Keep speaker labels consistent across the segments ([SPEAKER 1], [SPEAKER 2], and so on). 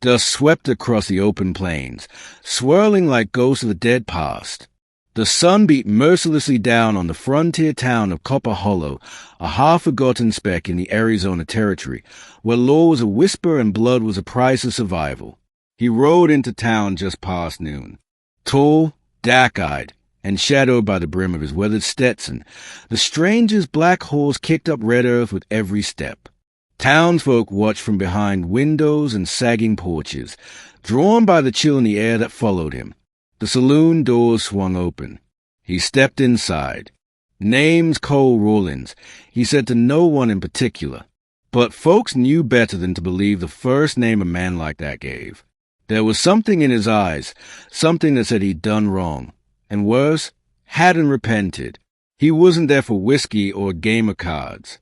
[SPEAKER 1] Dust swept across the open plains, swirling like ghosts of the dead past. The sun beat mercilessly down on the frontier town of Copper Hollow, a half-forgotten speck in the Arizona Territory, where law was a whisper and blood was a price of survival. He rode into town just past noon. Tall, dark-eyed, and shadowed by the brim of his weathered Stetson, the stranger's black horse kicked up red earth with every step. Townsfolk watched from behind windows and sagging porches, drawn by the chill in the air that followed him. The saloon doors swung open. He stepped inside. "Name's Cole Rawlins," he said to no one in particular. But folks knew better than to believe the first name a man like that gave. There was something in his eyes, something that said he'd done wrong. And worse, hadn't repented. He wasn't there for whiskey or a game of cards.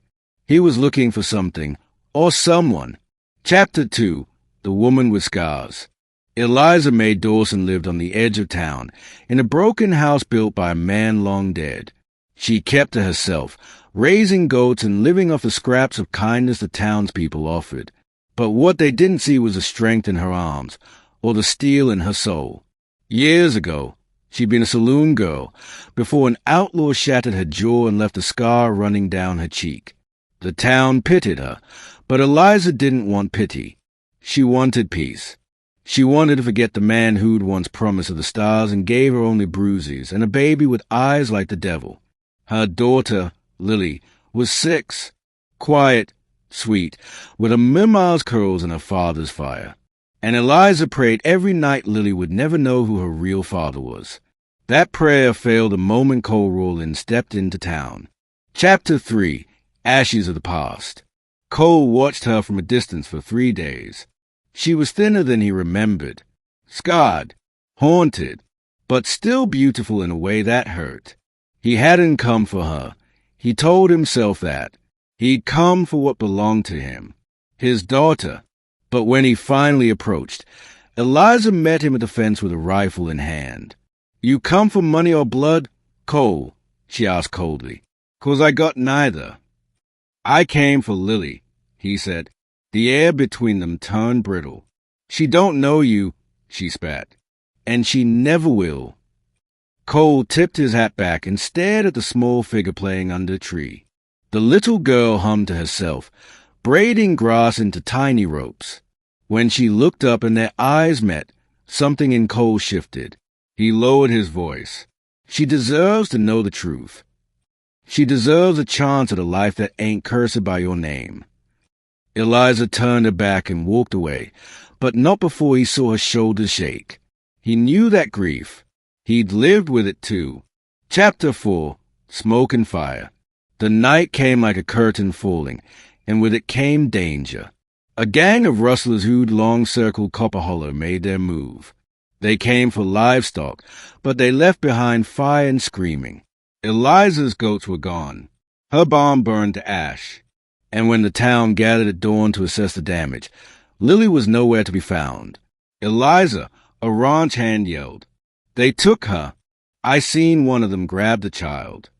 [SPEAKER 1] He was looking for something, or someone. Chapter 2, The Woman with Scars. Eliza May Dawson lived on the edge of town, in a broken house built by a man long dead. She kept to herself, raising goats and living off the scraps of kindness the townspeople offered. But what they didn't see was the strength in her arms, or the steel in her soul. Years ago, she'd been a saloon girl, before an outlaw shattered her jaw and left a scar running down her cheek. The town pitied her, but Eliza didn't want pity. She wanted peace. She wanted to forget the man who'd once promised her the stars and gave her only bruises and a baby with eyes like the devil. Her daughter, Lily, was 6, quiet, sweet, with her mama's curls and her father's fire. And Eliza prayed every night Lily would never know who her real father was. That prayer failed the moment Cole Rawlins stepped into town. Chapter 3, Ashes of the Past. Cole watched her from a distance for 3 days. She was thinner than he remembered, scarred, haunted, but still beautiful in a way that hurt. He hadn't come for her. He told himself that. He'd come for what belonged to him, his daughter. But when he finally approached, Eliza met him at the fence with a rifle in hand. "You come for money or blood, Cole?" she asked coldly. "'Cause I got neither." "I came for Lily," he said. The air between them turned brittle. "She don't know you," she spat. "And she never will." Cole tipped his hat back and stared at the small figure playing under a tree. The little girl hummed to herself, braiding grass into tiny ropes. When she looked up and their eyes met, something in Cole shifted. He lowered his voice. "She deserves to know the truth. She deserves a chance at a life that ain't cursed by your name." Eliza turned her back and walked away, but not before he saw her shoulders shake. He knew that grief. He'd lived with it too. Chapter 4, Smoke and Fire. The night came like a curtain falling, and with it came danger. A gang of rustlers who'd long circled Copper Hollow made their move. They came for livestock, but they left behind fire and screaming. Eliza's goats were gone. Her barn burned to ash. And when the town gathered at dawn to assess the damage, Lily was nowhere to be found. "Eliza," a ranch hand yelled. "They took her." I seen one of them grab the child.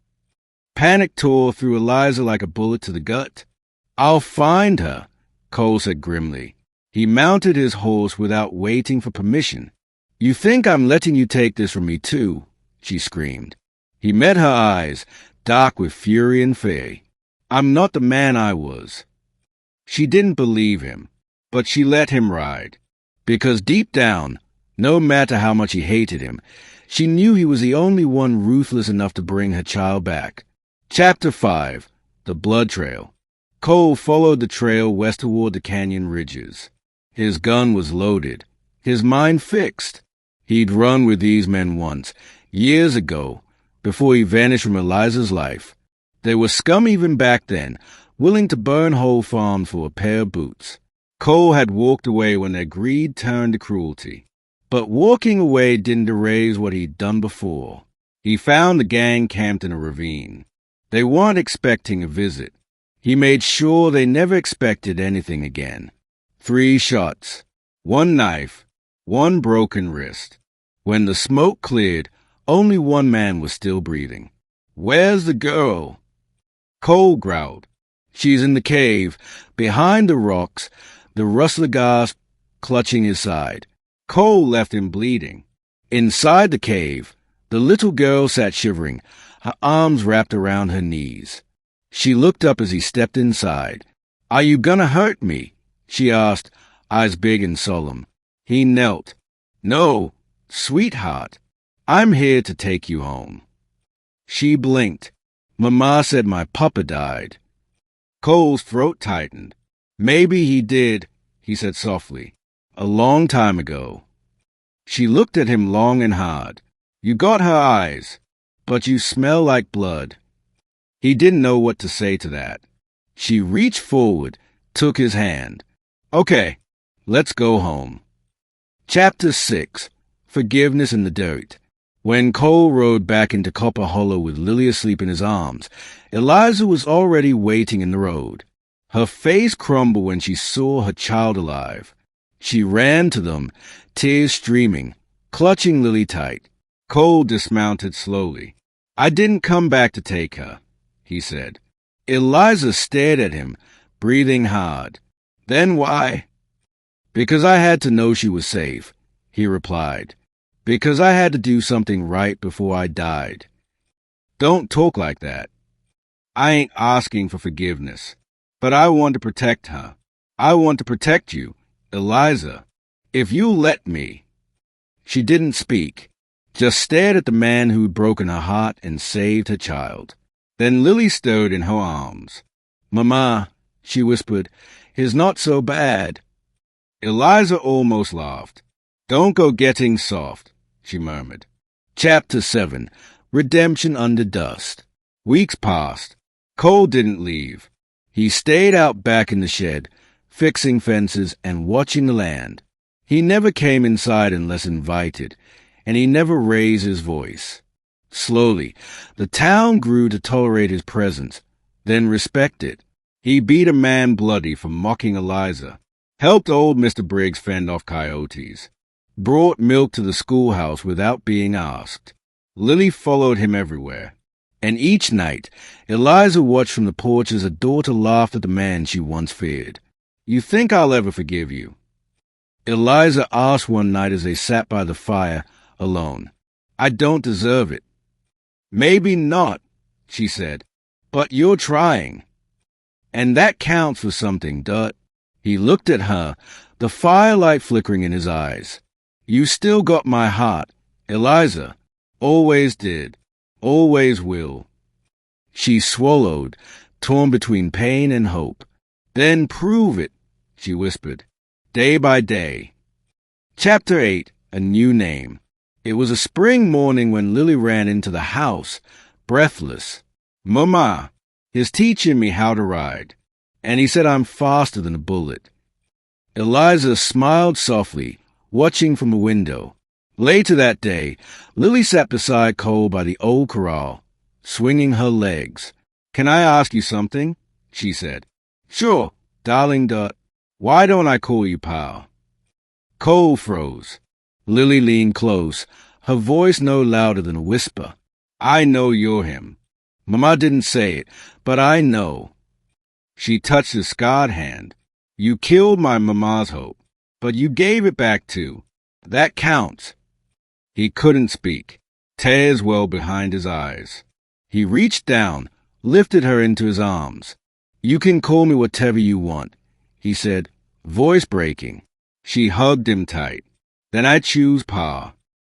[SPEAKER 1] Panic tore through Eliza like a bullet to the gut. "I'll find her," Cole said grimly. He mounted his horse without waiting for permission. "You think I'm letting you take this from me too?" she screamed. He met her eyes, dark with fury and fear. "I'm not the man I was." She didn't believe him, but she let him ride. Because deep down, no matter how much he hated him, she knew he was the only one ruthless enough to bring her child back. Chapter 5, The Blood Trail. Cole followed the trail west toward the canyon ridges. His gun was loaded, his mind fixed. He'd run with these men once, years ago, before he vanished from Eliza's life. They were scum even back then, willing to burn whole farms for a pair of boots. Cole had walked away when their greed turned to cruelty. But walking away didn't erase what he'd done before. He found the gang camped in a ravine. They weren't expecting a visit. He made sure they never expected anything again. 3 shots, 1 knife, 1 broken wrist. When the smoke cleared, only one man was still breathing. "Where's the girl?" Cole growled. "She's in the cave, behind the rocks." The rustler gasped, clutching his side. Cole left him bleeding. Inside the cave, the little girl sat shivering, her arms wrapped around her knees. She looked up as he stepped inside. "Are you gonna hurt me?" she asked, eyes big and solemn. He knelt. "No, sweetheart. I'm here to take you home." She blinked. "Mama said my papa died." Cole's throat tightened. "Maybe he did," he said softly. "A long time ago." She looked at him long and hard. "You got her eyes, but you smell like blood." He didn't know what to say to that. She reached forward, took his hand. "Okay, let's go home." Chapter 6. Forgiveness in the Dirt. When Cole rode back into Copper Hollow with Lily asleep in his arms, Eliza was already waiting in the road. Her face crumbled when she saw her child alive. She ran to them, tears streaming, clutching Lily tight. Cole dismounted slowly. "I didn't come back to take her," he said. Eliza stared at him, breathing hard. "Then why?" "Because I had to know she was safe," he replied. "Because I had to do something right before I died." "Don't talk like that. I ain't asking for forgiveness, but I want to protect her. I want to protect you, Eliza. If you'll let me." She didn't speak, just stared at the man who'd broken her heart and saved her child. Then Lily stirred in her arms. "Mama," she whispered, "is not so bad." Eliza almost laughed. "Don't go getting soft," she murmured. Chapter 7. Redemption Under Dust. Weeks passed. Cole didn't leave. He stayed out back in the shed, fixing fences and watching the land. He never came inside unless invited, and he never raised his voice. Slowly, the town grew to tolerate his presence, then respect it. He beat a man bloody for mocking Eliza, helped old Mr. Briggs fend off coyotes, brought milk to the schoolhouse without being asked. Lily followed him everywhere, and each night Eliza watched from the porch as her daughter laughed at the man she once feared. "You think I'll ever forgive you?" Eliza asked one night as they sat by the fire, alone. "I don't deserve it." "Maybe not," she said, "but you're trying. And that counts for something, Dut." He looked at her, the firelight flickering in his eyes. "You still got my heart, Eliza. Always did. Always will." She swallowed, torn between pain and hope. "Then prove it," she whispered, "day by day." Chapter 8. A New Name. It was a spring morning when Lily ran into the house, breathless. "Mama, he's teaching me how to ride, and he said I'm faster than a bullet." Eliza smiled softly, watching from the window. Later that day, Lily sat beside Cole by the old corral, swinging her legs. "Can I ask you something?" she said. "Sure, darling Dot. Why don't I call you Pa?" Cole froze. Lily leaned close, her voice no louder than a whisper. "I know you're him. Mama didn't say it, but I know." She touched his scarred hand. "You killed my mama's hope, but you gave it back too. That counts." He couldn't speak. Tears welled behind his eyes. He reached down, lifted her into his arms. "You can call me whatever you want," he said, voice breaking. She hugged him tight. "Then I choose Pa."